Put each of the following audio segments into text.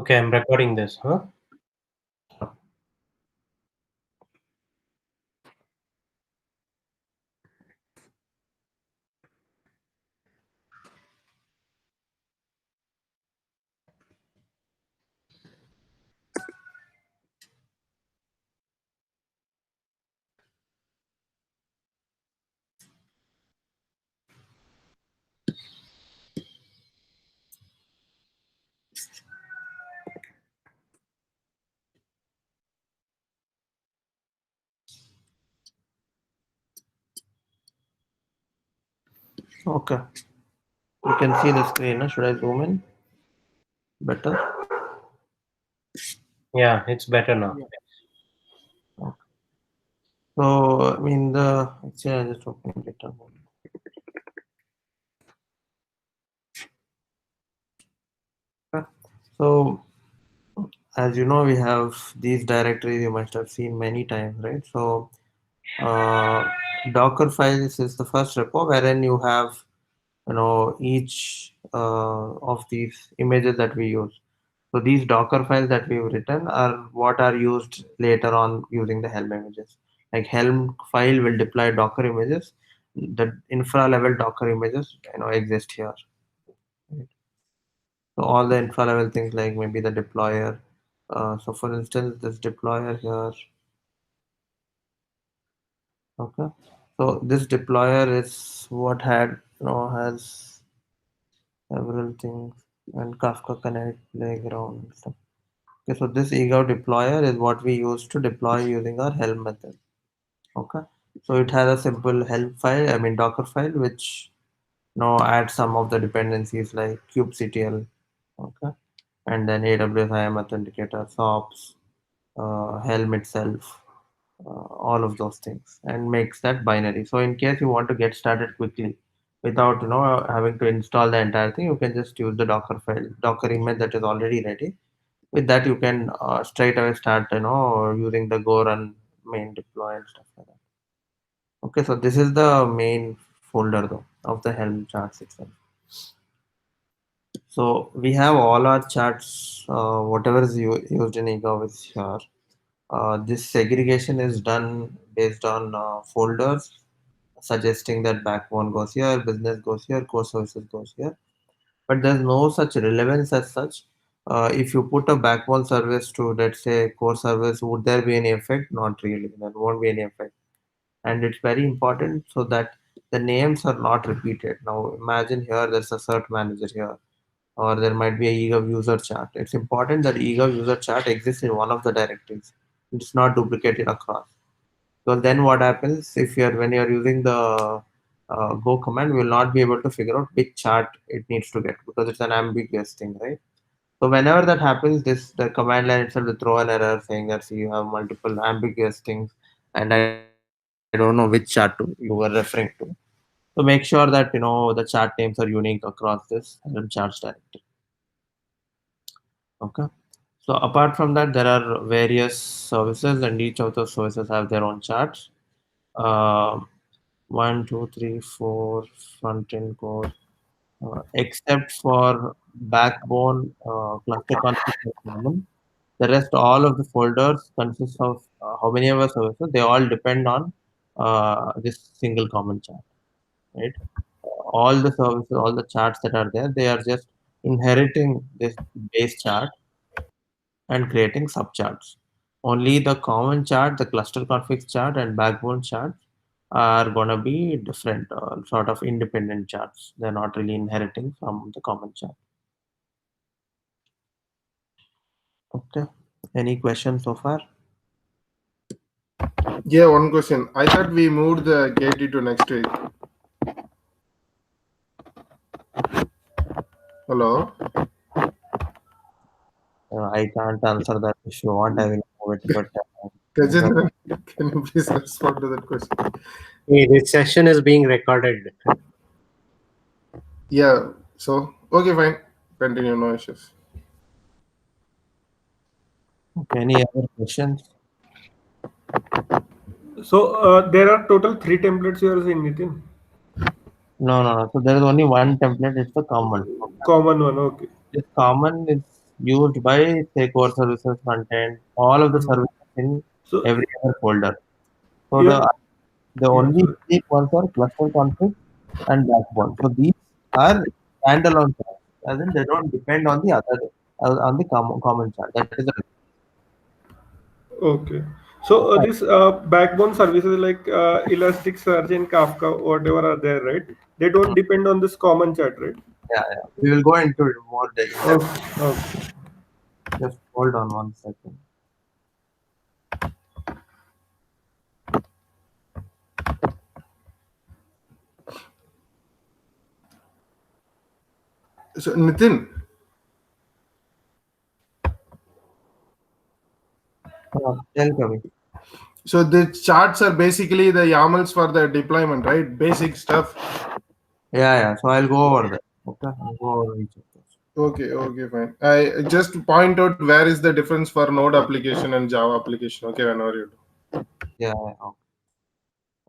Okay, I'm recording this, huh? Okay, you can see the screen. Should I zoom in? Better. Yeah, it's better now. Okay. So I mean actually I just opening it up. Okay. So as you know, we have these directories. You must have seen many times, right? So uh, Docker files is the first repo wherein you have each of these images that we use. So these Docker files that we've written are what are used later on using the Helm images. Like Helm file will deploy Docker images. The infra level Docker images exist here. Right? So all the infra level things like maybe the deployer. So for instance, this deployer here. Okay. So this deployer is what had has several things and Kafka Connect, Playground, and stuff. Okay, so this ego deployer is what we use to deploy using our Helm method. Okay, so it has a simple Helm file, I mean Docker file, which adds some of the dependencies like kubectl, okay, and then AWS IAM Authenticator, SOPs, Helm itself, all of those things, and makes that binary. So in case you want to get started quickly without having to install the entire thing, you can just use the Docker file, Docker image that is already ready. With that you can straight away start using the go run main deploy and stuff like that. Okay, so this is the main folder though of the Helm charts itself. So we have all our charts, whatever is used in ego is here. This segregation is done based on folders, suggesting that backbone goes here, business goes here, core services goes here, but there's no such relevance as such. If you put a backbone service to, let's say, core service, would there be any effect? Not really. There won't be any effect. And it's very important so that the names are not repeated. Now, imagine here there's a cert manager here, or there might be a eGov user chart. It's important that eGov user chart exists in one of the directories. It's not duplicated across. Because then what happens if when you're using the go command, we will not be able to figure out which chart it needs to get because it's an ambiguous thing, right? So whenever that happens, the command line itself will throw an error saying that see, you have multiple ambiguous things, and I don't know which chart you were referring to. So make sure that the chart names are unique across this charts directory. Okay. So apart from that, there are various services, and each of those services have their own charts. Uh, 1, 2, 3, 4 front end core, except for backbone cluster config are common. The rest, all of the folders consist of how many ever services. They all depend on this single common chart, right? All the services, all the charts that are there, they are just inheriting this base chart and creating subcharts. Only the common chart, the cluster config chart, and backbone chart are going to be different, sort of independent charts. They're not really inheriting from the common chart. Okay. Any questions so far? Yeah, one question. I thought we moved the KT to next week. Hello? I can't answer that. If you want, I will move it. But Gajendran, can you please respond to that question? Hey, this session is being recorded. Yeah, so, okay, fine. Continue, no issues. okay, any other questions? So there are total 3 templates you are saying, Nitin? No, no, no. So there is only one template. It's the common. Okay. Common one, okay. This common is used by say core services content, all of the services in So every other folder. So you're the yeah, only sorry. unique ones are cluster config and backbone. So these are standalone charts, as in they don't depend on the other on the common chart. That is the Okay. So okay. this backbone services like Elasticsearch and Kafka, whatever are there, right? They don't depend on this common chat, right? Yeah, yeah. We will go into it more in depth. Okay. Okay. Just hold on 1 second. So Nitin, Tell Kavi. so the charts are basically the YAMLs for the deployment, right? Basic stuff. Yeah, yeah. So I'll go over that. Okay, I'll go over each of those. Okay, okay, fine. I just point out where is the difference for Node application and Java application. Okay, whenever you do. Yeah, yeah. Okay.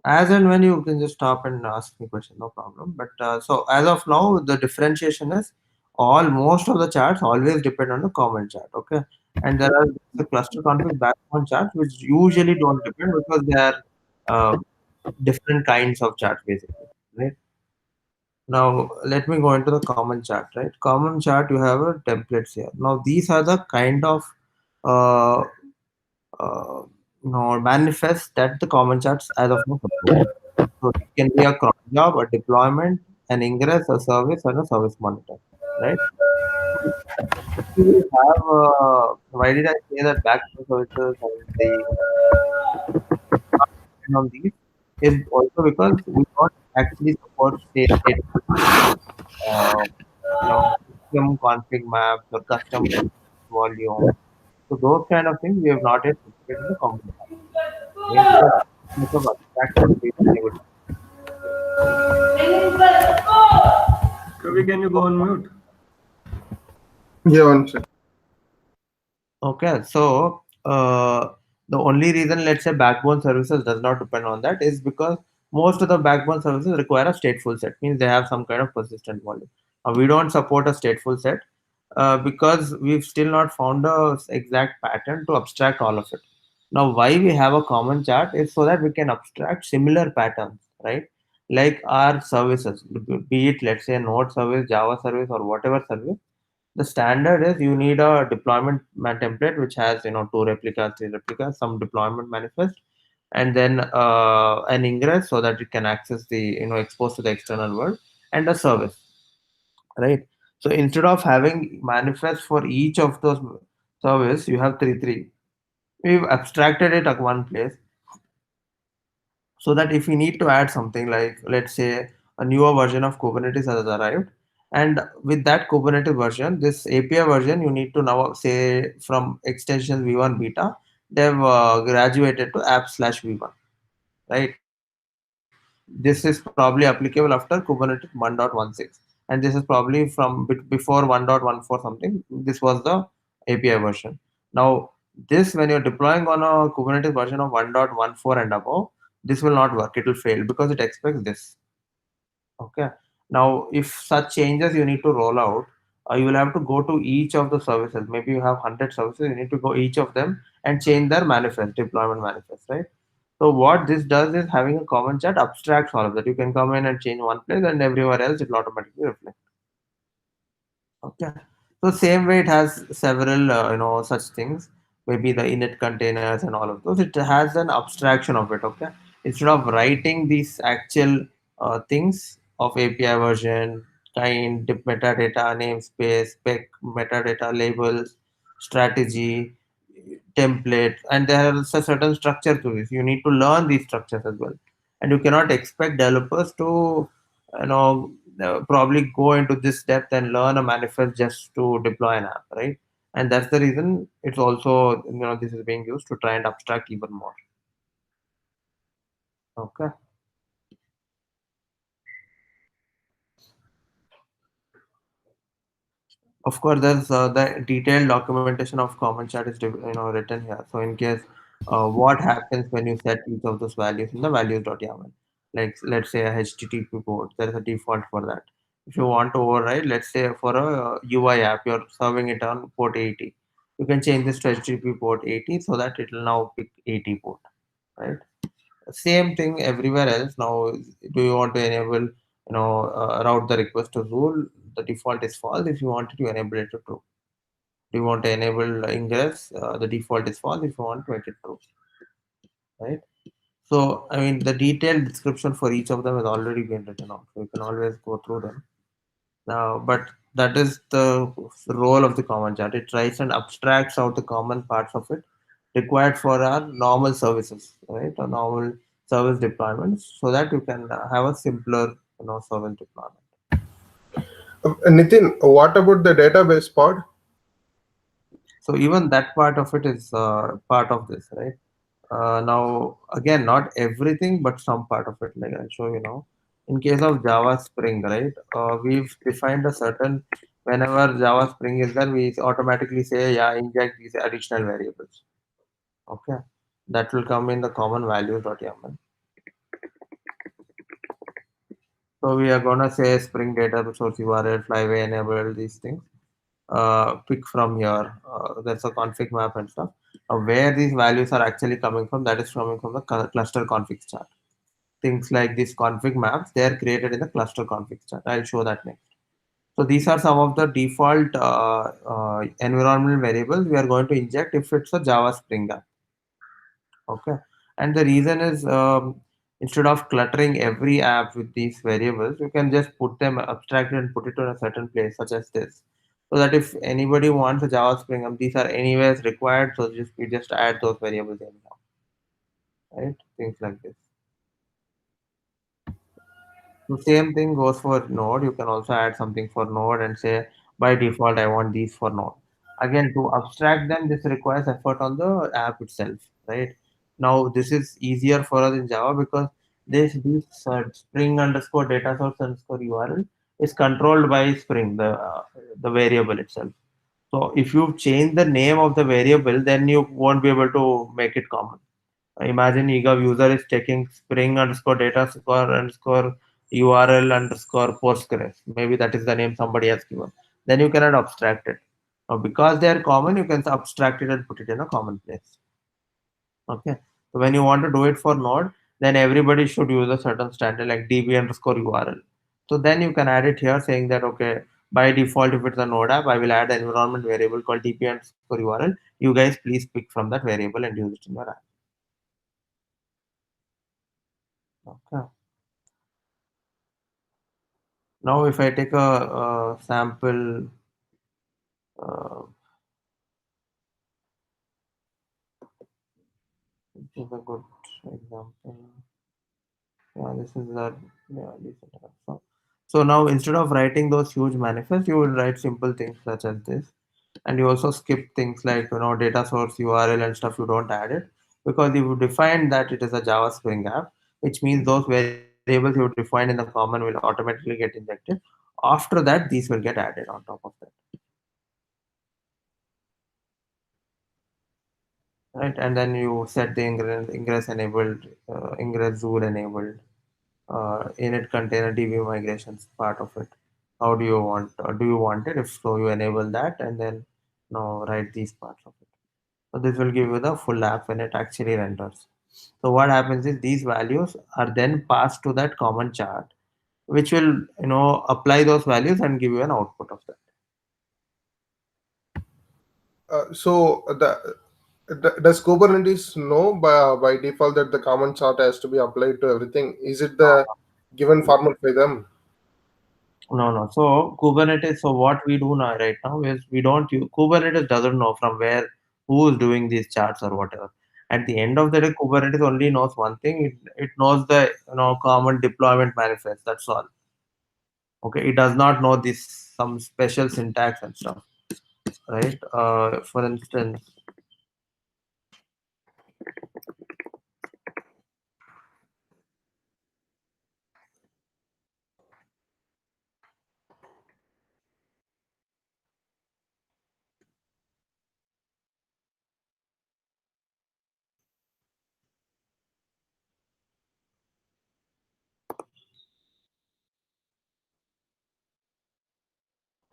As and when you can just stop and ask me question, no problem. But so as of now, the differentiation is all most of the charts always depend on the common chart. Okay, and there are the cluster config backbone charts which usually don't depend because they are uh, different kinds of charts basically. Right now, let me go into the common chart. Right, common chart you have a templates here. Now these are the kind of uh, uh, manifest that the common charts as of now support. So it can be a cron job, a deployment, an ingress, a service, and a service monitor, right? We will have, why did I say that backend services and the depend on these is also because we don't actually support state, uh, custom config maps or custom volume. So those kind of things we have not yet supported in the common chart, right? Because much of abstraction we are able to. Kavi, can you go on mute? Yeah, one second. Okay, so the only reason let's say backbone services does not depend on that is because most of the backbone services require a stateful set, means they have some kind of persistent volume. We don't support a stateful set because we've still not found a exact pattern to abstract all of it. Now, why we have a common chart is so that we can abstract similar patterns, right? Like our services, be it let's say a Node service, Java service, or whatever service, the standard is you need a deployment template which has two replicas, three replicas, some deployment manifest, and then an ingress so that it can access the expose to the external world, and a service, right? So instead of having manifest for each of those service, you have three. We've abstracted it at one place so that if we need to add something like let's say a newer version of Kubernetes has arrived, and with that Kubernetes version, this API version, you need to now say from extension v1 beta, they've graduated to app/v1, right? This is probably applicable after Kubernetes 1.16, and this is probably from before 1.14 something. This was the API version. Now, this when you're deploying on a Kubernetes version of 1.14 and above, this will not work. It will fail because it expects this. Okay. Now, if such changes you need to roll out, you will have to go to each of the services. Maybe you have 100 services. You need to go each of them and change their manifest, deployment manifest, right? So what this does is having a common chat abstracts all of that. You can come in and change one place, and everywhere else it will automatically reflect. Okay. So same way it has several such things, maybe the init containers and all of those. It has an abstraction of it. Okay. Instead of writing these actual things of API version, kind, metadata, namespace, spec, metadata, labels, strategy, template, and there is a certain structure to this. You need to learn these structures as well, and you cannot expect developers to you know probably go into this depth and learn a manifest just to deploy an app, right? And that's the reason it's also this is being used to try and abstract even more. Okay. Of course, there's the detailed documentation of common chat is written here. So in case what happens when you set each of those values in the values.yaml, like let's say a HTTP port, there is a default for that. If you want to override, let's say for a UI app, you're serving it on port 80. You can change this to HTTP port 80 so that it will now pick 80 port, right? Same thing everywhere else. Now, do you want to enable, route the request to rule? The default is false. If you wanted to enable it to true. Do you want to enable ingress? The default is false. If you want to make it true, right? So, I mean, the detailed description for each of them has already been written out. So you can always go through them. Now, but that is the role of the common chart. It tries and abstracts out the common parts of it required for our normal services, right? Or normal service deployments, so that you can have a simpler, service deployment. Nitin, what about the database part? So even that part of it is part of this, right? Now, again, not everything, but some part of it. Like I'll show you now. In case of Java Spring, right? We've defined a certain. Whenever Java Spring is there, we automatically say, yeah, inject these additional variables. Okay, that will come in the common values.yaml. So we are gonna say Spring data source URL, flyway enable these things. Pick from here. There's a config map and stuff. Where these values are actually coming from, that is coming from the cluster config chart. Things like these config maps, they are created in the cluster config chart. I'll show that next. So these are some of the default environmental variables we are going to inject if it's a Java Spring app. Okay, and the reason is instead of cluttering every app with these variables, you can just put them abstracted and put it in a certain place, such as this. So that if anybody wants a Java Spring app, these are anyways required. So we just add those variables anyhow, right? Things like this. The same thing goes for Node. You can also add something for Node and say by default I want these for Node. Again, to abstract them, this requires effort on the app itself, right? Now this is easier for us in Java because this Spring underscore data source underscore URL is controlled by Spring, the variable itself. So if you change the name of the variable, then you won't be able to make it common. Imagine eGov user is taking Spring underscore data score underscore URL underscore Postgres. Maybe that is the name somebody has given. Then you cannot abstract it. Now, because they are common, you can abstract it and put it in a common place. Okay. So when you want to do it for Node, then everybody should use a certain standard like db underscore URL. So then you can add it here saying that, okay, by default, if it's a Node app, I will add an environment variable called db underscore URL. You guys please pick from that variable and use it in your app. Okay. Now, if I take a sample, which is a good example. Yeah, this is a decent example. So now instead of writing those huge manifests, you will write simple things such as this, and you also skip things like data source URL and stuff. You don't add it because you define that it is a Java Spring app, which means those variables you define in the common will automatically get injected. After that, these will get added on top of that. Right, and then you set the ingress enabled, ingress rule enabled, init container db migrations part of it. How do you want, do you want it? If so, you enable that and then write these parts of it. So this will give you the full app when it actually renders. So what happens is these values are then passed to that common chart, which will apply those values and give you an output of that. So does Kubernetes know by default that the common chart has to be applied to everything? Is it the given format by them? No. So Kubernetes. So what we do now right now is we don't use Kubernetes doesn't know from where who is doing these charts or whatever. At the end of the day, Kubernetes only knows one thing. It knows the common deployment manifest. That's all. Okay. It does not know this some special syntax and stuff. Right. For instance,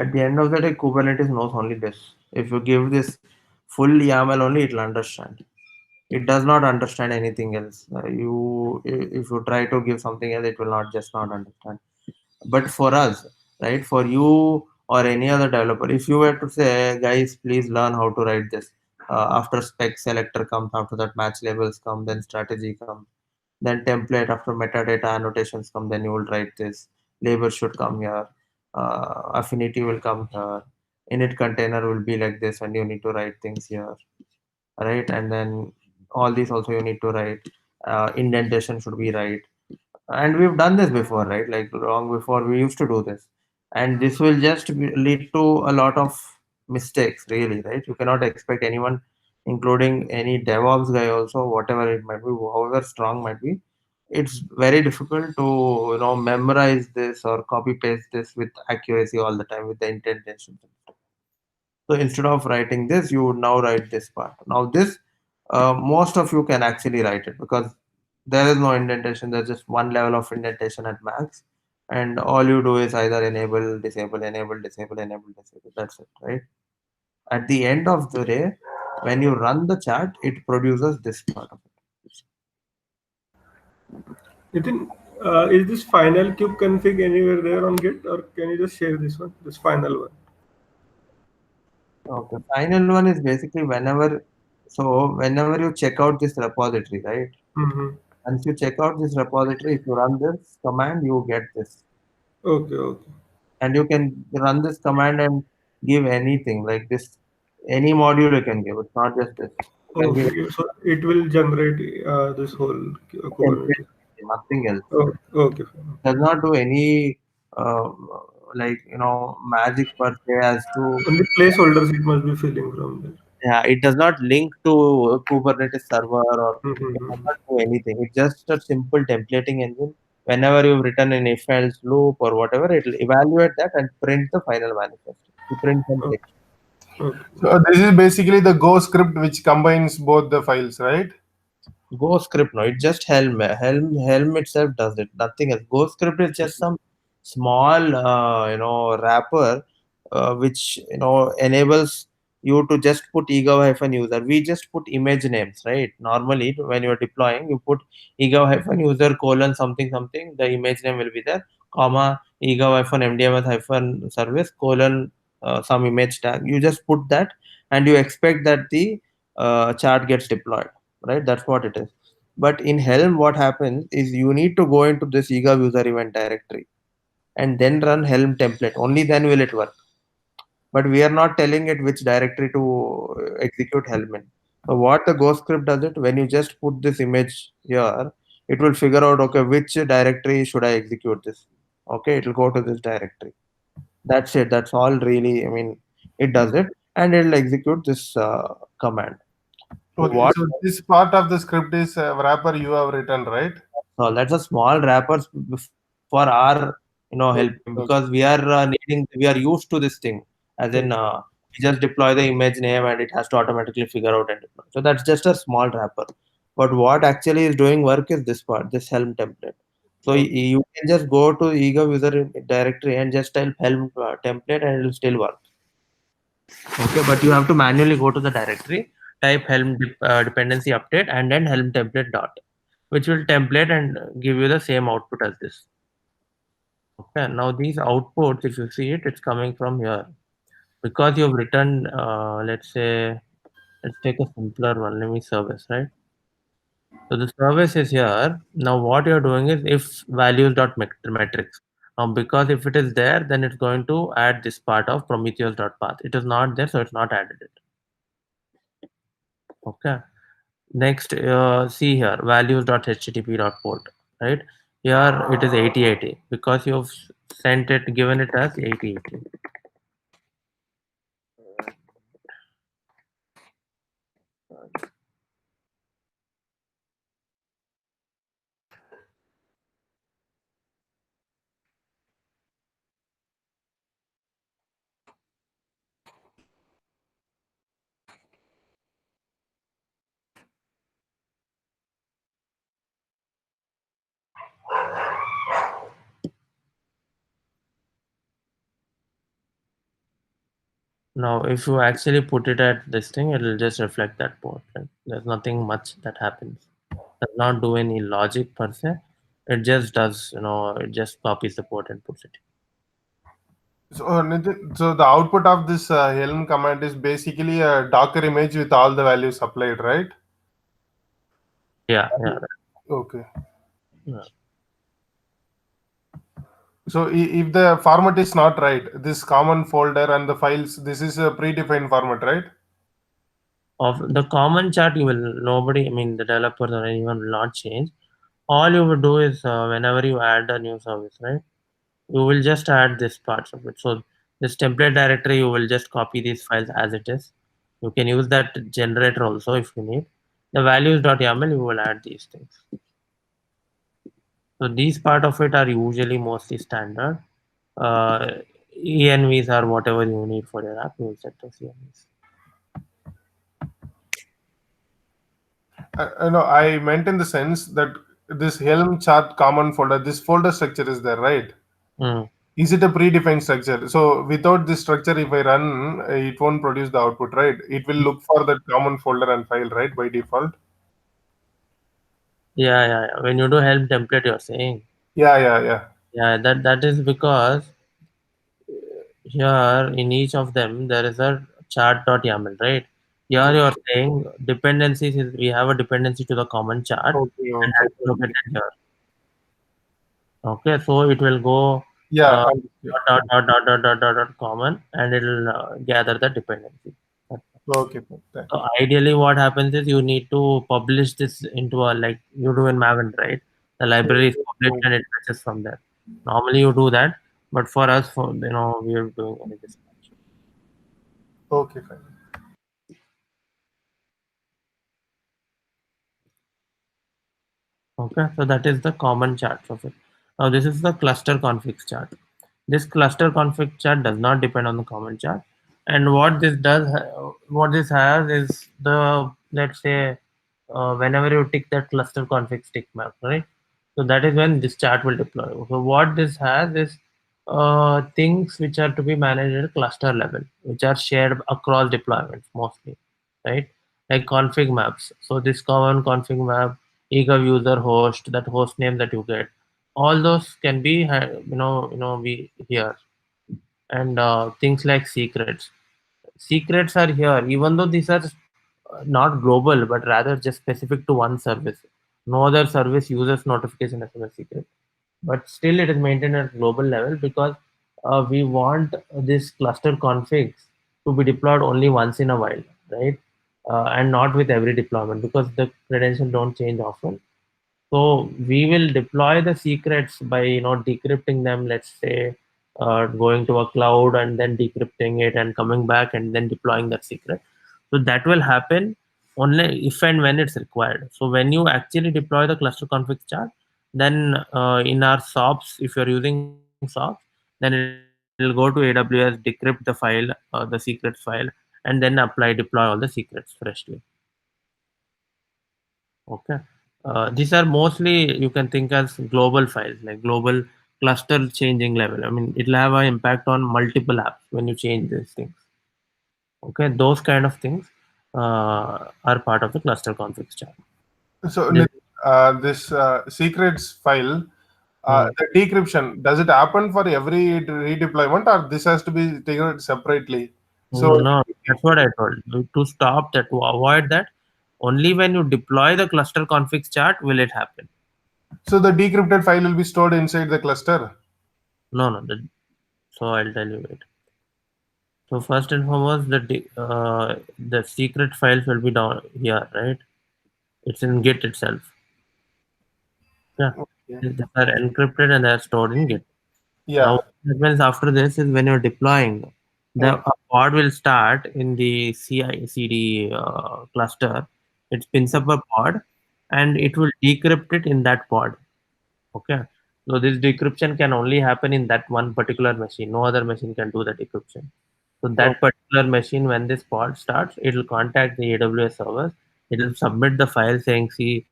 At the end of the day, Kubernetes knows only this. If you give this full YAML only, it will understand. It does not understand anything else. If you try to give something else, it will not just not understand. But for us, right, for you or any other developer, if you were to say, guys, please learn how to write this. After spec selector comes, after that match labels come, then strategy comes, then template, after metadata annotations come, then you will write this. Label should come here. Affinity will come here. Init container will be like this, and you need to write things here, right? And then all these also you need to write. Indentation should be right, and we've done this before, right? Like long before we used to do this, and this will just lead to a lot of mistakes, really, right? You cannot expect anyone, including any DevOps guy also, whatever it might be, however strong might be, it's very difficult to memorize this or copy paste this with accuracy all the time with the indentation. So instead of writing this, you would now write this part. Now this, most of you can actually write it because there is no indentation. There's just one level of indentation at max, and all you do is either enable, disable, enable, disable, enable, disable. That's it, right? At the end of the day, when you run the chart, it produces this part of it. Nitin, is this final cube config anywhere there on Git, or can you just share this one, this final one? Okay. Final one is basically whenever you check out this repository, right? Mm-hmm. Once you check out this repository, if you run this command, you get this. Okay, okay. And you can run this command and give anything like this, any module you can give. It's not just this. You can give Okay, so it will generate this whole template, Kubernetes. nothing else. Oh, okay, fine. Does not do any magic per se as to. Only placeholders it must be filling from there. Yeah, it does not link to a Kubernetes server, or it does Mm-hmm. not do anything. It's just a simple templating engine. Whenever you've written an if else loop or whatever, it will evaluate that and print the final manifest. You print some Okay, text. okay. So this is basically the Go script which combines both the files, right? Go script, no, it's just Helm. Helm itself does it. Nothing else. Go script is just some small, wrapper, which enables you to just put egov-user. We just put image names, right? Normally, when you are deploying, you put egov-user colon something something. The image name will be there, comma egov-mdms-service colon some image tag. You just put that, and you expect that the chart gets deployed, right? That's what it is. But in Helm, what happens is you need to go into this eager user event directory and then run Helm template. Only then will it work. But we are not telling it which directory to execute Helm in. So what the Go script does it, when you just put this image here, it will figure out, okay, which directory should I execute this? Okay, it will go to this directory. That's it. That's all really. I mean, it does it, and it'll execute this command. So Okay, what so this part of the script is a wrapper you have written, right? So that's a small wrappers for our Okay, helping, because we are used to this thing, as in we just deploy the image name and it has to automatically figure out and deploy. So that's just a small wrapper. But what actually is doing work is this part, this Helm template. So okay. you can just go to ego user directory and just type Helm template and it will still work. Okay, but you have to manually go to the directory, type Helm dependency update, and then Helm template dot, which will template and give you the same output as this. Okay, now these outputs, if you see it, it's coming from here because you've written, let's say, let's take a simpler one. Let me service, right? So the service is here. Now what you're doing is if values dot metrics. Now because if it is there, then it's going to add this part of Prometheus dot path. It is not there, so it's not added it. Okay. Next, see here, values.http.port, right? Here it is 8080 because you've sent it, given it as 8080. Now, if you actually put it at this thing, it will just reflect that port. Right? There's nothing much that happens. Does not do any logic per se. It just does, it just copies the port and puts it. So, Nitin, so the output of this Helm command is basically a Docker image with all the values applied, right? Yeah, yeah. Okay. Yeah. So if the format is not right, this common folder and the files, this is a predefined format, right? Of the common chart, nobody, I mean, the developers or anyone will not change. All you would do is whenever you add a new service, right? You will just add this parts of it. So this template directory, you will just copy these files as it is. You can use that generator also if you need. The values.yaml, you will add these things. So these part of it are usually mostly standard. ENVs are whatever you need for your app, you will set those ENVs. No, I meant in the sense that this Helm chart common folder, this folder structure is there, right? Mm. Is it a predefined structure? So without this structure, if I run, it won't produce the output, right? It will look for that common folder and file, right, by default? Yeah. When you do Helm template, you're saying. Yeah. Yeah, that is because here in each of them there is a chart.yaml, right? Here you're saying dependencies is we have a dependency to the common chart and that's located here. Okay, so it will go Yeah. dot common and it'll gather the dependency. Okay. Thanks. So ideally what happens is you need to publish this into a, like you do in Maven, right? The library is published and it fetches from there. Normally you do that, but for us, we are doing only this. Okay, fine. Okay, so that is the common chart of it. Now this is the cluster config chart. This cluster config chart does not depend on the common chart. And what this does, what this has is the, let's say, whenever you tick that cluster config tick mark, right? So that is when this chart will deploy. So what this has is things which are to be managed at a cluster level, which are shared across deployments mostly, right? Like config maps. So this common config map, eGov user host, that host name that you get, all those can be, be here. And things like secrets. Secrets are here, even though these are not global, but rather just specific to one service. No other service uses notification as a secret, but still it is maintained at global level because we want this cluster configs to be deployed only once in a while, right? And not with every deployment because the credentials don't change often. So we will deploy the secrets by decrypting them. Let's say going to a cloud and then decrypting it and coming back and then deploying that secret. So that will happen only if and when it's required. So when you actually deploy the cluster config chart, then in our SOPs, if you're using SOPs, then it'll go to AWS, decrypt the file, the secrets file, and then deploy all the secrets freshly. Okay. These are mostly you can think as global files, like global cluster changing level. I mean, it'll have an impact on multiple apps when you change these things. Okay, those kind of things are part of the cluster config chart. So This- this secrets file, the decryption, does it happen for every redeployment or this has to be taken separately? So no, that's what I told you. To stop that, to avoid that, only when you deploy the cluster config chart will it happen. so the decrypted file will be stored inside the cluster. No. So I'll tell you. Wait. So first and foremost, the secret files will be down here, right? It's in Git itself. Yeah, Okay. they are encrypted and they are stored in Git. Yeah. Now, what happens after this is when you're deploying, the a pod will start in the CI/CD cluster. It spins up a pod, and it will decrypt it in that pod. Okay. So this decryption can only happen in that one particular machine. No other machine can do the decryption. So that particular machine, when this pod starts, it will contact the AWS servers. It will submit the file saying, see,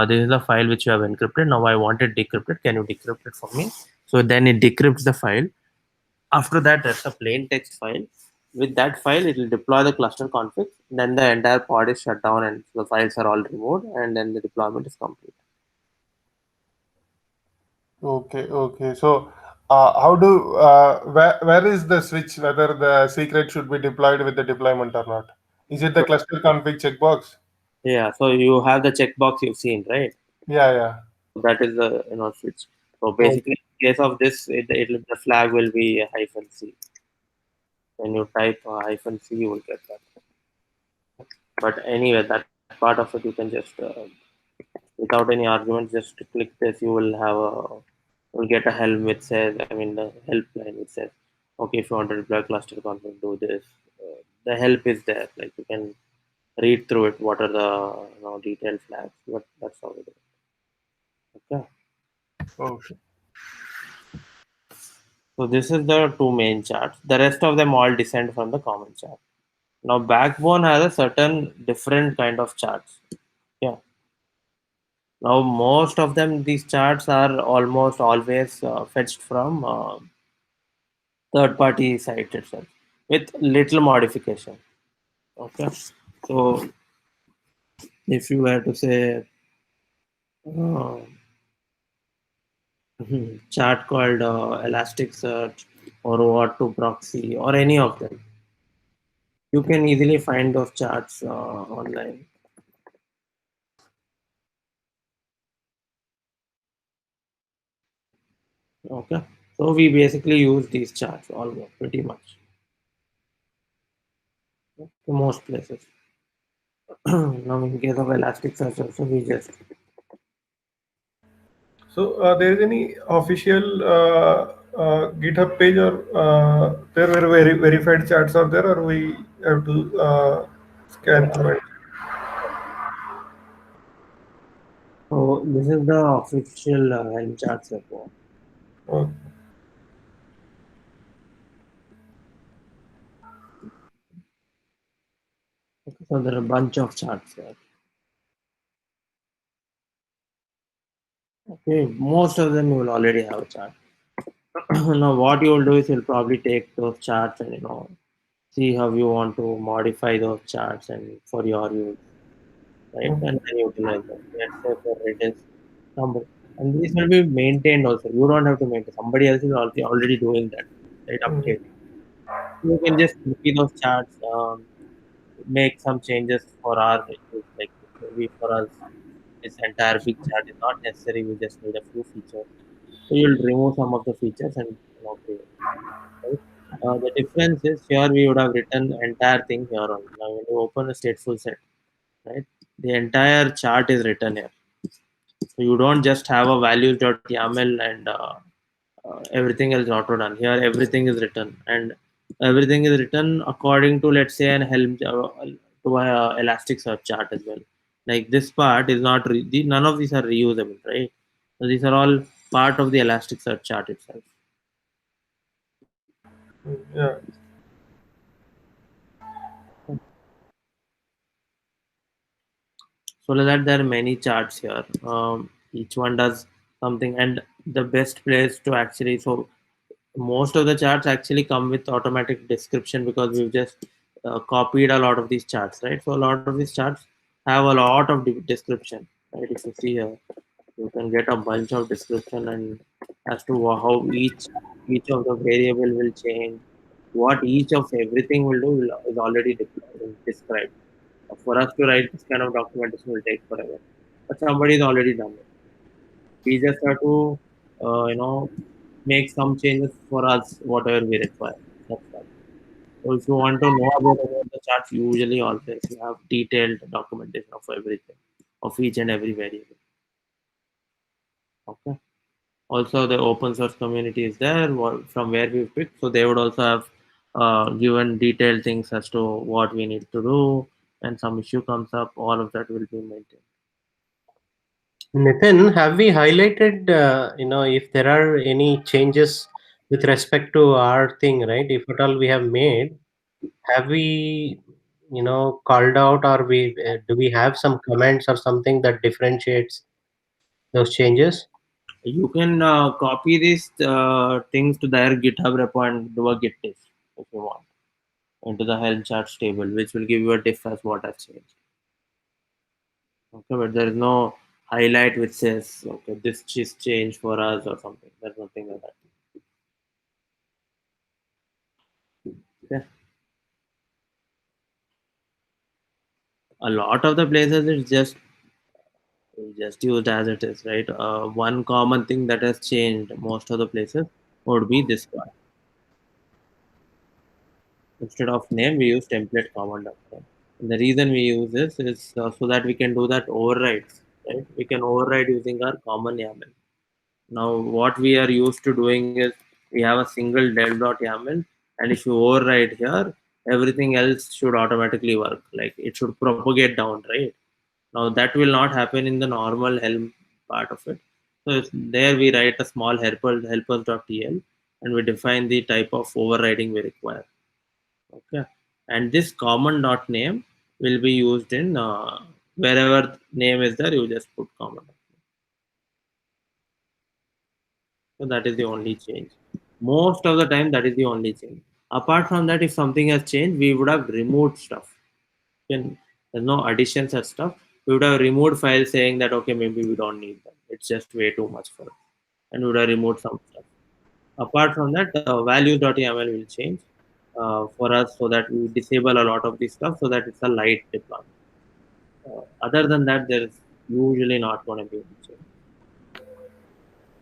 this is a file which you have encrypted. Now I want it decrypted. Can you decrypt it for me? So then it decrypts the file. After that, that's a plain text file. with that file, it will deploy the cluster config. Then the entire pod is shut down and the files are all removed, and then the deployment is complete. Okay. So, where is the switch whether the secret should be deployed with the deployment or not? Is it the So, cluster config checkbox? yeah, so you have the checkbox you've seen, right? Yeah. That is the switch. So Oh, basically, in case of this, the flag will be -c. When you type -c, you will get that. But anyway, that part of it you can just without any argument, just click this. You'll get a help which says, I mean, the helpline which says, okay, if you want to deploy cluster config, do this. The help is there. Like you can read through it. What are the detailed flags? But that's how it is. Okay. okay. So this is the two main charts. The rest of them all descend from the common chart. Now Backbone has a certain different kind of charts. Yeah. Now most of them, these charts are almost always fetched from third-party site itself with little modification. Okay. So if you were to say uh, chart called Elasticsearch or OAuth2 proxy or any of them, you can easily find those charts online. Okay, so we basically use these charts almost pretty much to most places. Now in case of Elasticsearch also we just So there is any official GitHub page or there were verified charts are there, or we have to scan through it? so this is the official Helm charts report. Okay. Okay, so there are a bunch of charts there. Okay, most of them you will already have a chart. Now what you will do is you'll probably take those charts and see how you want to modify those charts and for your use, right? And then utilize them. Let's say for Redis, somebody, and these will be maintained also. You don't have to maintain. Somebody else is already doing that, right? Mhm. Update. You can just copy those charts, make some changes for our use. Like maybe for us, this entire big chart is not necessary. We just need a few features. So you'll remove some of the features and create. Right? The difference is here we would have written entire thing here on. Now when you open a stateful set, right? The entire chart is written here. So you don't just have a values.yaml and everything else auto done. Here everything is written and everything is written according to, let's say, an Helm to a Elasticsearch chart as well. Like this part is not none of these are reusable, right? So these are all part of the Elasticsearch chart itself. Yeah. So that there are many charts here. Each one does something, and the best place to actually most of the charts actually come with automatic description because we've just copied a lot of these charts, right? So a lot of these charts have a lot of description, right? If you see here, you can get a bunch of description and as to how each of the variable will change, what each of everything will do is already described. For us to write this kind of documentation will take forever, but somebody's already done it. We just have to, make some changes for us, whatever we require. That's all. So if you want to know about the charts, usually always you have detailed documentation of everything, of each and every variable. Okay. Also, the open source community is there from where we picked, so they would also have given detailed things as to what we need to do, and some issue comes up, all of that will be maintained. Nitin, have we highlighted, if there are any changes with respect to our thing, right? If at all we have made, have we, called out, or do we have some comments or something that differentiates those changes? You can copy these things to their GitHub repo and do a git diff if you want. into the Helm charts table, which will give you a diff as what has changed. Okay, but there is no highlight which says, okay, this is changed for us or something. There's nothing like that. Okay. A lot of the places it's just used as it is, right? One common thing that has changed most of the places would be this one. Instead of name, we use template command. And the reason we use this is so that we can do that overrides, right? We can override using our common YAML. Now, what we are used to doing is we have a single dev.yaml, and if you override here, everything else should automatically work. Like it should propagate down, right? Now that will not happen in the normal Helm part of it. So there we write a small helpers.tl and we define the type of overriding we require. Okay, and this common dot name will be used in wherever name is there, you just put common. So that is the only change. Most of the time, that is the only change. Apart from that, if something has changed, we would have removed stuff. Then there's no additions and stuff. We would have removed files saying that okay, maybe we don't need them. It's just way too much for us, and we would have removed some stuff. Apart from that, values.yaml will change for us so that we disable a lot of this stuff so that it's a light deployment. Other than that, there is usually not going to be any change.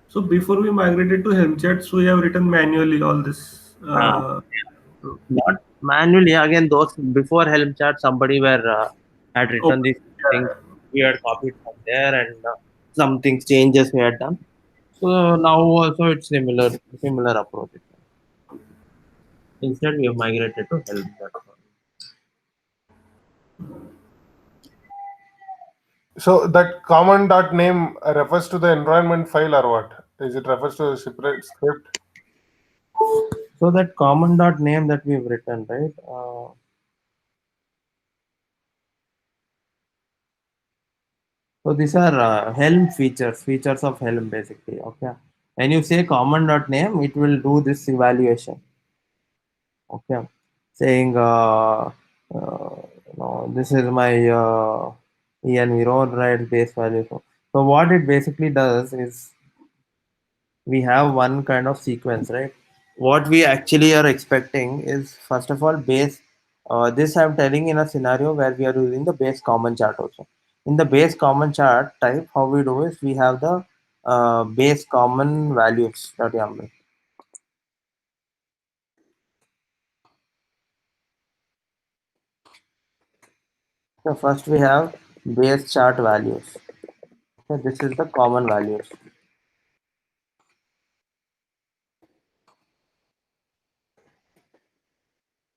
So before we migrated to Helm charts, we have written manually all this. Not manually. Again, those before Helm chart, somebody were had written these things. We had copied from there, and some things changes we had done. So now also it's similar approach. Instead, we have migrated to Helm chart. So that common dot name refers to the environment file or what? Is it refers to a separate script? So that common dot name that we've written, right? So these are Helm features of Helm basically. Okay. When you say common dot name, it will do this evaluation. Okay, saying this is my env right base value. So what it basically does is we have one kind of sequence, right? What we actually are expecting is first of all base. This I'm telling in a scenario where we are using the base common chart also. In the base common chart type, how we do is we have the base common values.yaml. So first we have base chart values. Okay, this is the common values.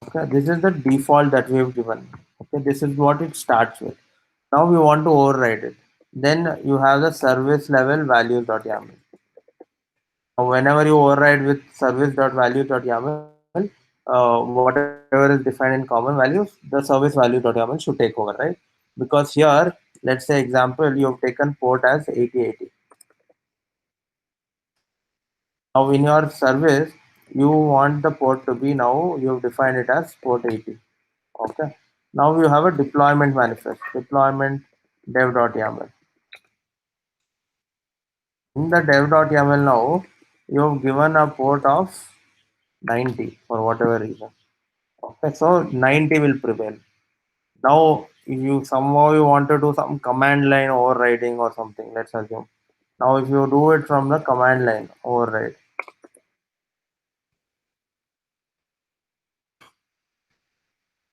Okay, this is the default that we have given. Okay, this is what it starts with. Now we want to override it. Then you have the service level values.yaml. Now, whenever you override with service.values.yaml, whatever is defined in common values, the service value.yaml should take over, right? Because here, let's say example, you have taken port as 8080. Now in your service, you want the port to be now you have defined it as port 80. Okay. Now you have a deployment manifest, deployment dev.yaml. In the dev.yaml now, you have given a port of 90 for whatever reason. Okay, so 90 will prevail. Now, if you somehow you want to do some command line overriding or something, let's assume. Now, if you do it from the command line override,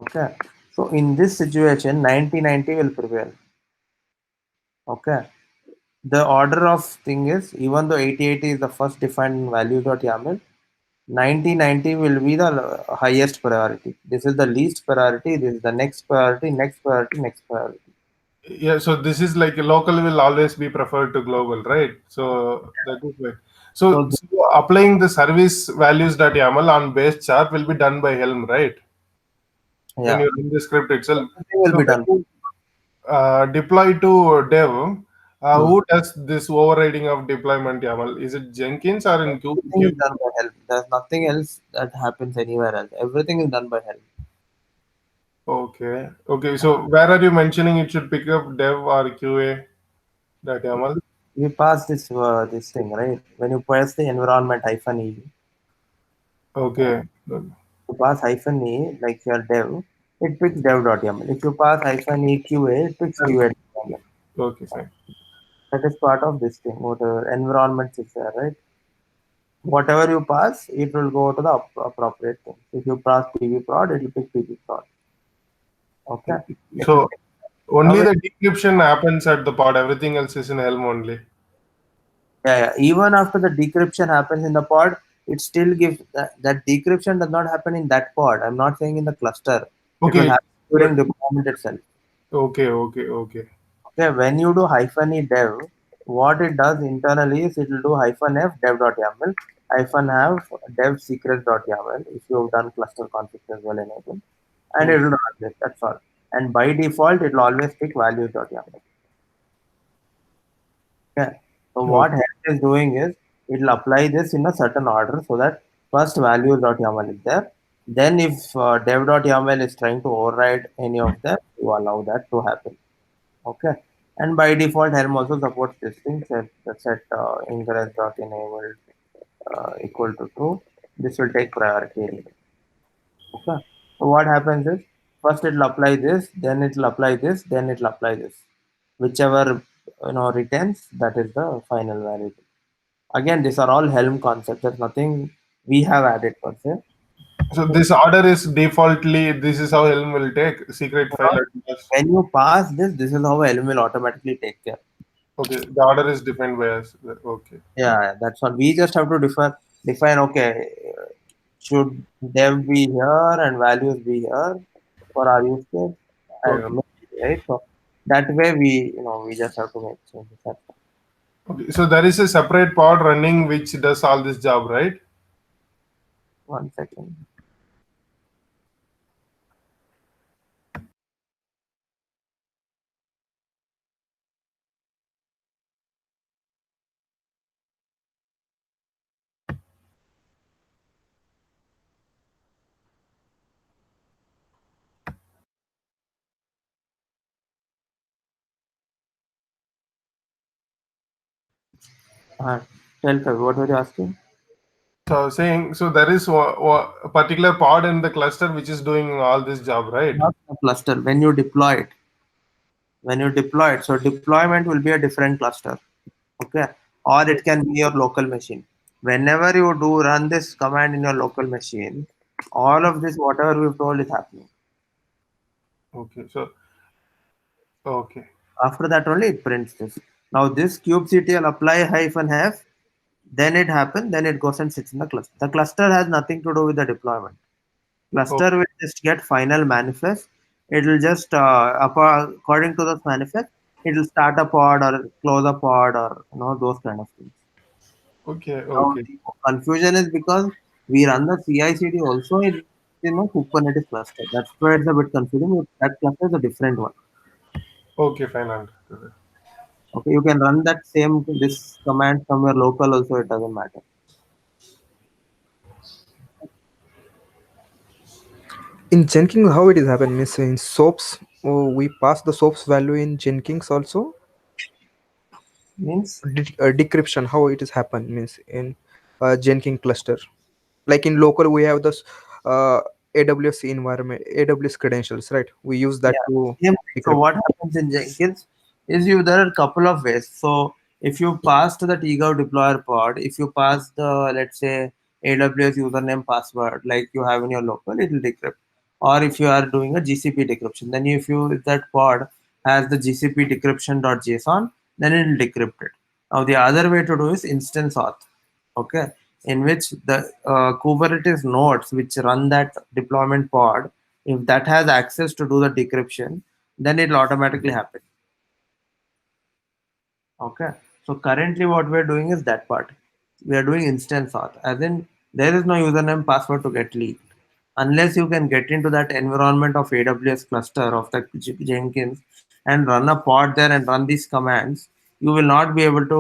okay. So in this situation, 90-90 will prevail. Okay. The order of thing is even though 8080 is the first defined value.yaml, 90-90 will be the highest priority. This is the least priority. This is the next priority, next priority, next priority. Yeah, so this is like local will always be preferred to global, right? So that is why. So applying the service values.yaml on base chart will be done by Helm, right? Yeah. When you run the script itself. Everything will So be done. when you deploy to dev, who does this overriding of deployment YAML? Is it Jenkins or in Everything is done by Helm. There's nothing else that happens anywhere else. Everything is done by Helm. Okay. Okay. So where are you mentioning it should pick up dev or QA.yaml? We pass this thing, right? When you pass the environment -e, Okay. you pass -e like your dev, it picks dev.yaml. If you pass -e QA, it picks QA.yaml. Okay, fine. That is part of this thing. What environment is there, right? Whatever you pass, it will go to the appropriate thing. If you pass PV prod, it will pick PV prod. Okay. So only Now, the decryption happens at the pod. Everything else is in Helm only. yeah. Even after the decryption happens in the pod, it still gives that decryption does not happen in that pod. I'm not saying in the cluster. It will Okay. happen But during deployment itself. okay. Okay, when you do -e dev, what it does internally is it will do -f dev.yaml, -have dev secrets.yaml if you've done cluster config as well enable, and it will run this. That's all. And by default, it will always pick values.yaml. Okay. So what Okay. Helm is doing is it will apply this in a certain order so that first values.yaml is there. Then if dev.yaml is trying to override any of them, you allow that to happen. Okay. And by default, Helm also supports this thing set ingress.enabled equal to true. This will take priority. Okay. So what happens is first it will apply this, then it will apply this, then it will apply this. Whichever retains, that is the final value. Again, these are all Helm concepts. There's nothing we have added per se. So this order is defaultly, this is how Helm will take secret file address. When you pass this, this is how Helm will automatically take care. Okay, the order is defined by us. Okay. Yeah, that's all. We just have to define. Okay, should dev be here and values be here for our use case? I don't Okay. know, maybe, right? So that way we just have to make changes. That's all. Okay. So there is a separate pod running which does all this job, right? 1 second. Tell Kavi, what were you asking? So saying, so there is a particular pod in the cluster which is doing all this job, right? Not the cluster. When you deploy it, so deployment will be a different cluster. Okay, or it can be your local machine. Whenever you do run this command in your local machine, all of this whatever we've told is happening. Okay. So okay. After that only it prints this. Now this kubectl apply -have, then it happens, then it goes and sits in the cluster. The cluster has nothing to do with the deployment. Oh, Cluster will just get final manifest. It will just according to the manifest, it will start a pod or close a pod or those kind of things. okay. Now Okay. the confusion is because we run the CI/CD also in Kubernetes cluster. That's why it's a bit confusing. That cluster is a different one. Okay. Fine. Understood. Okay, you can run that same this command from your local also. It doesn't matter. In Jenkins, how it is happen? Means in soaps, oh, we pass the soaps value in Jenkins also. Means Decryption, how it is happen? Means in Jenkins cluster, like in local, we have this AWS environment, AWS credentials, right? We use that yeah. to Same. So decrypt. what happens in Jenkins is there are a couple of ways. So if you pass to the TGov deployer pod, if you pass the let's say AWS username password like you have in your local, it will decrypt. Or if you are doing a GCP decryption, then if that pod has the GCP decryption.json, then it will decrypt it. Now the other way to do is instance auth. Okay, in which the Kubernetes nodes which run that deployment pod, if that has access to do the decryption, then it will automatically happen. Okay, so currently what we're doing is that part. We are doing instance auth, as in there is no username password to get leaked. Unless you can get into that environment of AWS cluster of the Jenkins and run a pod there and run these commands, you will not be able to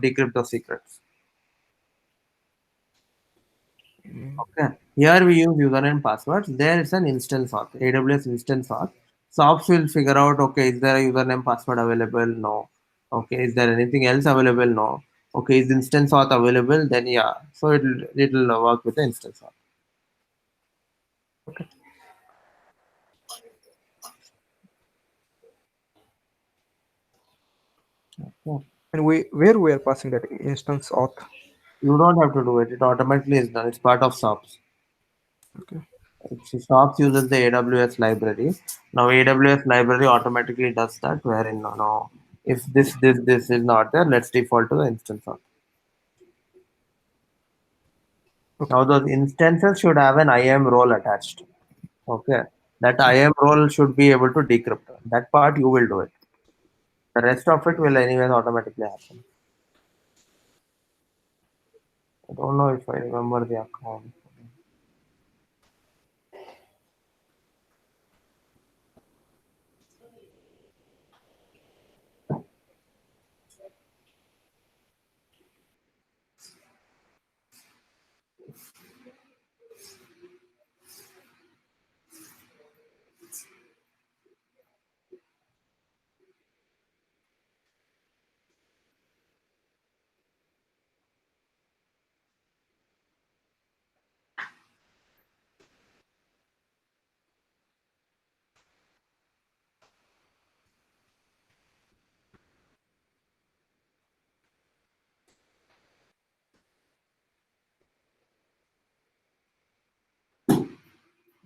decrypt the secrets. Okay. Here we use username passwords. There is an instance auth, AWS instance auth. SOPs will figure out, okay, is there a username password available? No. Okay, is there anything else available? No. Okay, is instance auth available? Then yeah. So it'll work with the instance auth. Okay. And where we are passing that instance auth. You don't have to do it. It automatically is done. It's part of SOPs. Okay. SOPs uses the AWS library. Now AWS library automatically does that. Wherein no, if this is not there, let's default to the instance auth. Okay. Now those instances should have an IAM role attached. Okay. That IAM role should be able to decrypt. That part you will do it. The rest of it will anyways automatically happen. I don't know if I remember the account.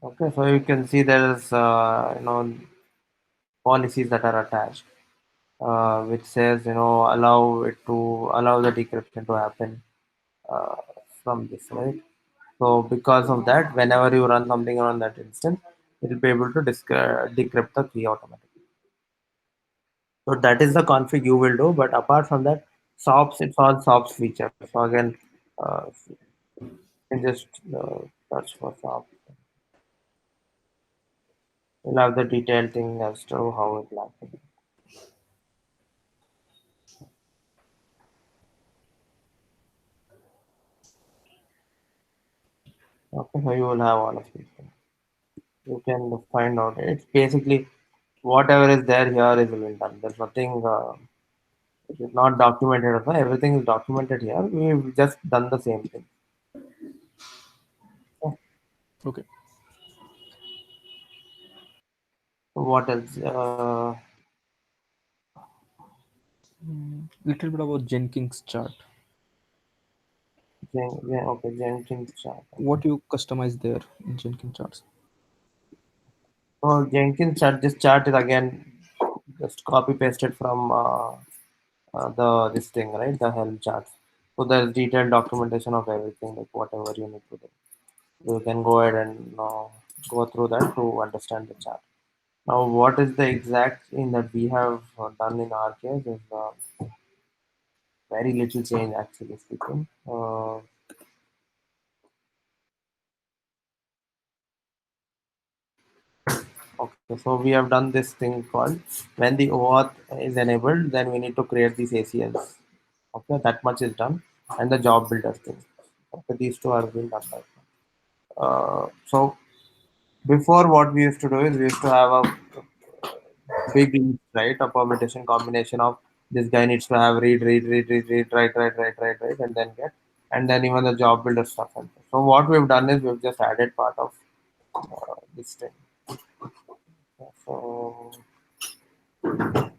Okay, so you can see there's policies that are attached, which says allow the decryption to happen uh, from this, right? So because of that, whenever you run something on that instance, it will be able to decrypt the key automatically. So that is the config you will do. But apart from that, SOPs, it's all SOPs feature. So again, you can just search for SOPs. You'll have the detailed thing as to how it will happen. Okay, so you will have all of these things. You can find out. It's basically whatever is there here is been done. There's nothing. It is not documented. Okay? Everything is documented here. We've just done the same thing. Okay. Okay. So what else? Little bit about Jenkins chart. Okay, Jenkins chart. What you customize there in Jenkins charts? So Jenkins chart. This chart is again just copy pasted from the this thing, right? The Helm charts. So there's detailed documentation of everything, like whatever you need to do. You can go ahead and go through that to understand the chart. Now, what is the exact thing that we have done in our case is very little change, actually speaking. Okay, so we have done this thing called when the OAuth is enabled, then we need to create these ACLs. Okay, that much is done, and the job builder thing. Okay, these two are being done right now. So before, what we used to do is we used to have a big list, right? A permutation combination of this guy needs to have read, write, and then get, and then even the job builder stuff. And so what we've done is we've just added part of this thing. So I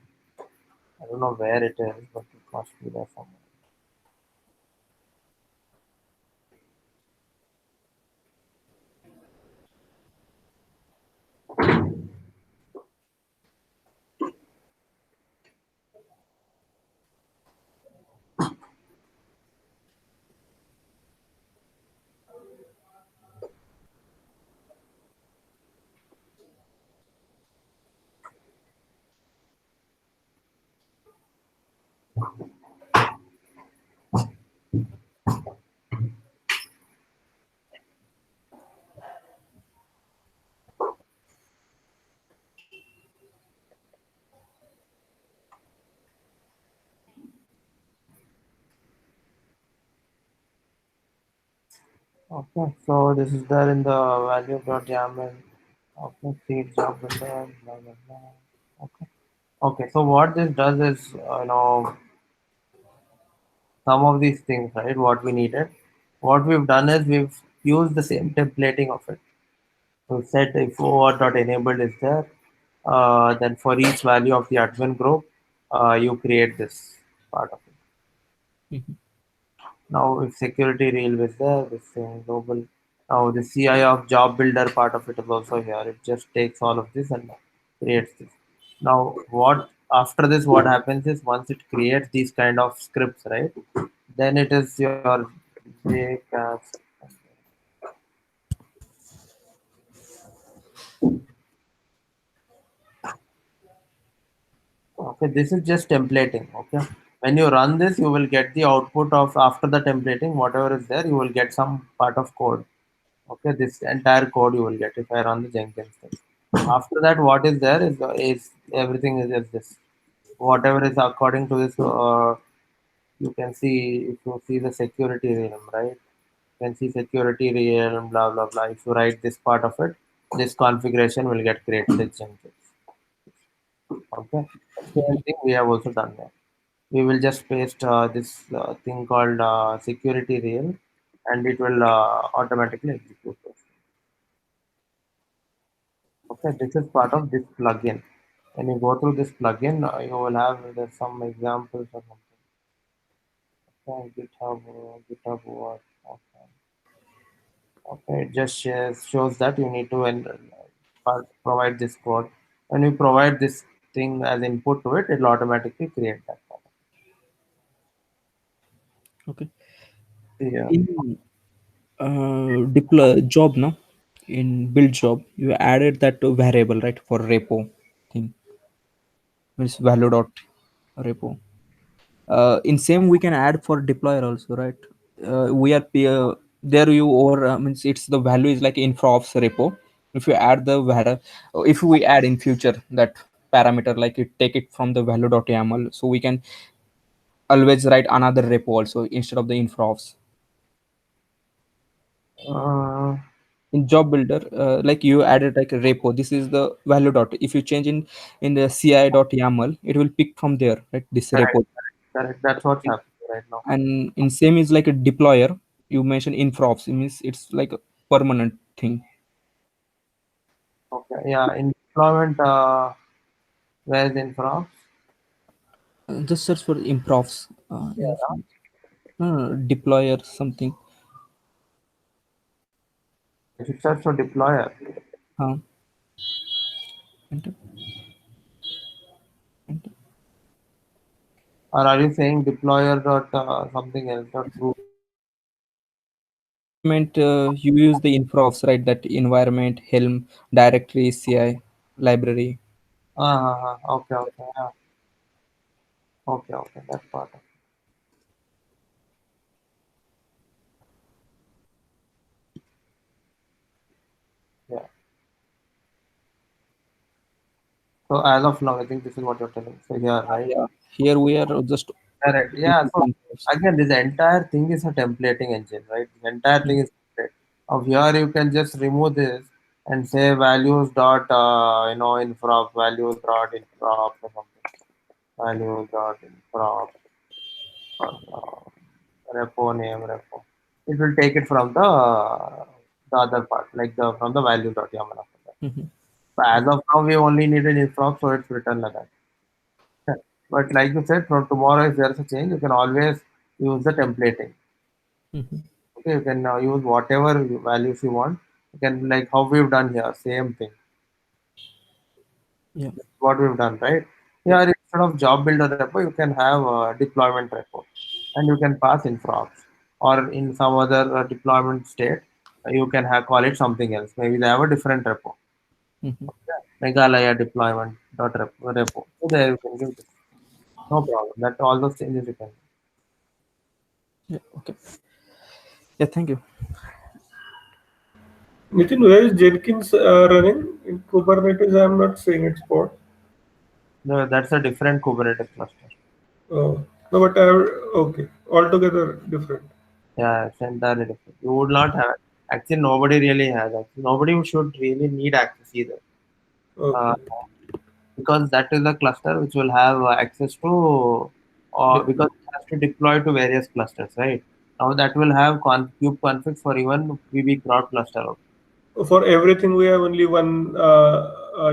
don't know where it is, but it must be there somewhere. Okay, so this is there in the value.yaml. Okay, seed job builder, blah blah blah. Okay. Okay, so what this does is, some of these things, right? What we needed, what we've done is we've used the same templating of it. So set if OAuth.enabled is there, then for each value of the admin group, you create this part of it. Mhm. Now, if security real is there, this thing global. Now, the CI of job builder part of it is also here. It just takes all of this and creates this. Now, what after this, what happens is once it creates these kind of scripts, right? Then it is your JCast. Okay, this is just templating. Okay, when you run this, you will get the output of after the templating, whatever is there, you will get some part of code. Okay, this entire code you will get if I run the Jenkins thing. After that, what is there is everything is just this. Whatever is according to this, you can see if you see the security realm, right? You can see security realm, blah blah blah. If you write this part of it, this configuration will get created in Jenkins. Okay, same thing we have also done there. We will just paste this thing called security realm, and it will automatically execute this. Okay, this is part of this plugin. When you go through this plugin, you will have there's some examples or something. Okay, GitHub what? Okay, okay. It just shows that you need to provide this code. When you provide this thing as input to it, it will automatically create that. Okay. Yeah. In deploy job, no, in build job, you added that variable, right, for repo thing, means value dot repo. In same we can add for deployer also, right? We are there you over means it's the value is like infra ops repo. If you add the value, if we add in future that parameter, like you take it from the value.yaml, so we can always write another repo also instead of the infra ops. Uh, In job builder, like you added like a repo, this is the value dot, if you change in the ci.yaml, it will pick from there, right, this correct, repo. correct. That's what's happening right now. And in same is like a deployer, you mentioned infra ops, it means it's like a permanent thing. Okay, yeah. In deployment, where is infra? Just search for improvs, deployer something. If you search for deployer, uh, enter, enter. or are you saying deployer dot something else dot group? Environment, you use the infra ops, right, that environment helm directory ci library. Okay, okay, yeah. Okay, okay, that's part of it. Yeah. So as of now, I think this is what you're telling. So here, right? Yeah, here we are just Correct. Yeah. So again, this entire thing is a templating engine, right? The entire thing is template. Of here, you can just remove this and say values dot infra values dot infra or something. Values dot infra repo name repo. It will take it from the other part, like the from the value dot YAML after that. Mhm, So as of now, we only needed infra, so it's written like that. Okay. But like you said, from tomorrow, if there's a change, you can always use the templating. mhm. Okay, you can use whatever values you want. You can like how we've done here, same thing. Yeah, What we've done, right? yeah. Here instead of job builder repo, you can have a deployment repo, and you can pass infra, or in some other deployment state, you can have call it something else. Maybe they have a different repo. Mhm. Meghalaya deployment dot repo. So there you can give this. No problem. That all those changes you can. Yeah, okay. Yeah, thank you. Nitin, where is Jenkins running in Kubernetes? I am not seeing its port. No, that's a different Kubernetes cluster. No, but I have, okay, altogether different. Yeah, it's entirely different. You would not have. Actually, nobody really has. Actually, nobody should really need access either. Uh, Okay. because that is a cluster which will have access to, or Yeah. because it has to deploy to various clusters, right? Now that will have kube config for even VB crowd cluster also. For everything, we have only one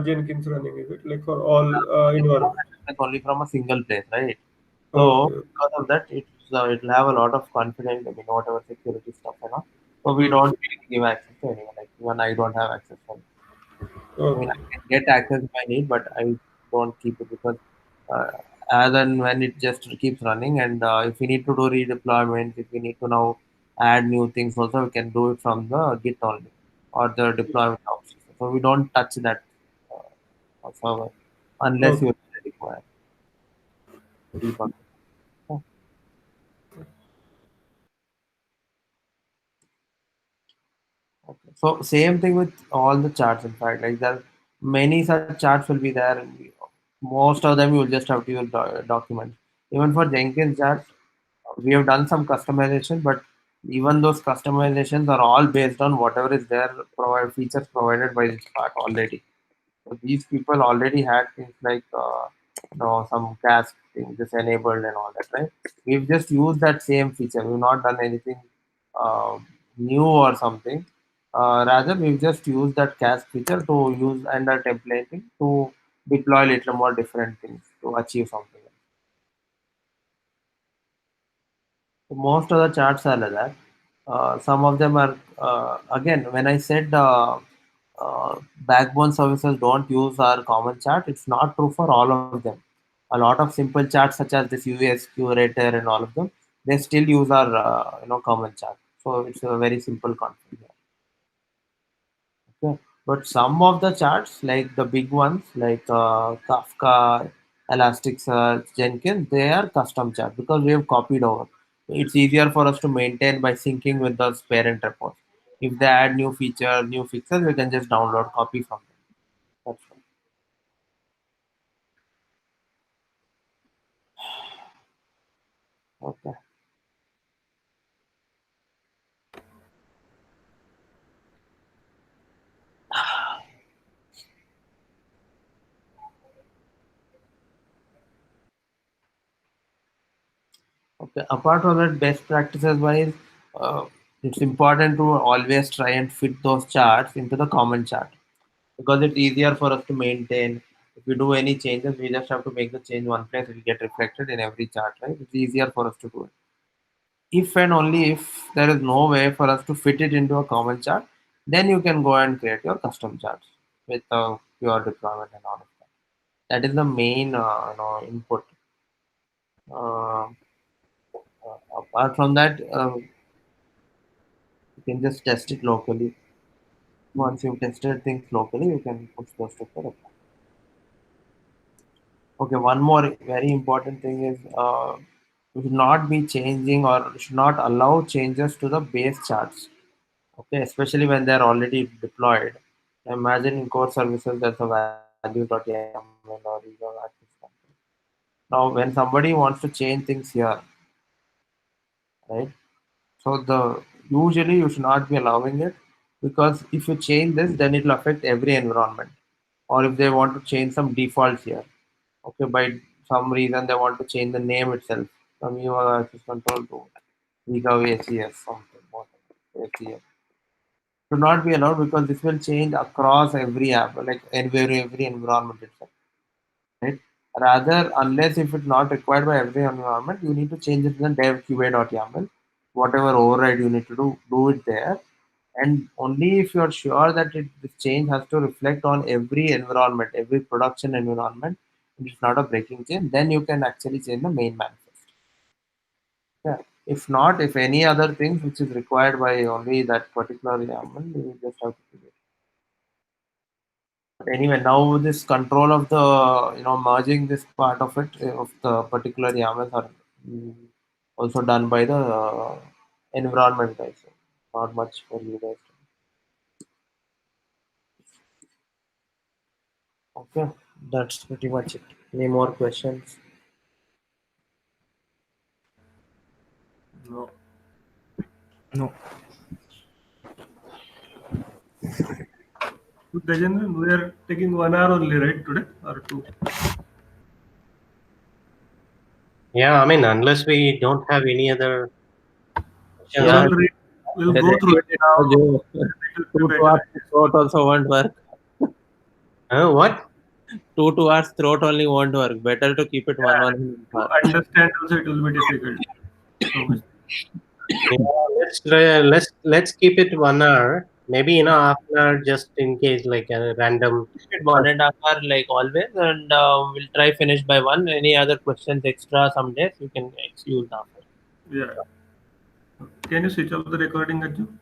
Jenkins running, is it? Like for all environments. Like only from a single place, right? So Okay. because of that, it will have a lot of confidence. I mean, whatever security stuff, you know. So we Hmm. don't really give access to anyone. Like even I don't have access. I mean, Okay. I can get access if I need, but I don't keep it because uh, as and when it just keeps running, and if we need to do redeployment, if we need to now add new things, also we can do it from the Git only or the deployment options. So we don't touch that server unless Okay. you require debug. Okay. So same thing with all the charts. In fact, like there many such charts will be there. And most of them you will just have to use documents. Even for Jenkins charts, we have done some customization, but even those customizations are all based on whatever is there, provide features provided by this part already. So these people already had things like some cache things just enabled and all that, right? We've just used that same feature. We've not done anything uh, new or something. Rather, we've just used that cache feature to use and that templating to deploy little more different things to achieve something. So most of the charts are like that. Some of them are again when I said backbone services don't use our common chart, it's not true for all of them. A lot of simple charts such as this US curator and all of them, they still use our common chart. So it's a very simple concept. Okay. But some of the charts, like the big ones, like Kafka, Elasticsearch, Jenkins, they are custom charts because we have copied over. It's easier for us to maintain by syncing with those parent repos. If they add new feature, new fixes, we can just download, copy from them. That's all. Okay. Okay. Apart from that, best practices wise, uh, it's important to always try and fit those charts into the common chart because it's easier for us to maintain. If we do any changes, we just have to make the change one place, it will get reflected in every chart, right? It's easier for us to do it. If and only if there is no way for us to fit it into a common chart, then you can go and create your custom charts with your deployment and all of that. That is the main input. Uh, Apart from that, you can just test it locally. Once you've tested things locally, you can push those to the. Okay, one more very important thing is we should not be changing or should not allow changes to the base charts. Okay, especially when they're already deployed. Imagine in core services there's a value.yaml or user access control. Now, when somebody wants to change things here, right? So the usually you should not be allowing it because if you change this, then it will affect every environment. Or if they want to change some defaults here, okay, by some reason they want to change the name itself from your access control to Viga ACS something, whatever, ACS. Should not be allowed because this will change across every app, like every environment itself, right? Rather, unless if it's not required by every environment, you need to change it in the dev QA.yaml. Whatever override you need to do it there. And only if you are sure that this change has to reflect on every environment, every production environment, and it's not a breaking change, then you can actually change the main manifest. Yeah. If not, if any other things which is required by only that particular YAML, you just have to do it. But anyway, now this control of the merging this part of it of the particular YAMLs are mm, also done by the environment guys. So not much for you guys. Okay, that's pretty much it. Any more questions? No. No. Gajendra, we are taking 1 hour only, right, today or 2? Yeah, I mean, unless we don't have any other questions Yeah, on. We'll go through it now. It will be 2 hours better. throat also won't work. What? 2 hours throat only won't work. Better to keep it Yeah, 1 to hour. understand also it will be difficult. So much. Yeah, let's keep it 1 hour. Maybe half an hour just in case, like a random. Keep it 1.5 hour like always, and we'll try finish by 1. Any other questions extra some days you can excuse after. Yeah. Can you switch off the recording, Arjun?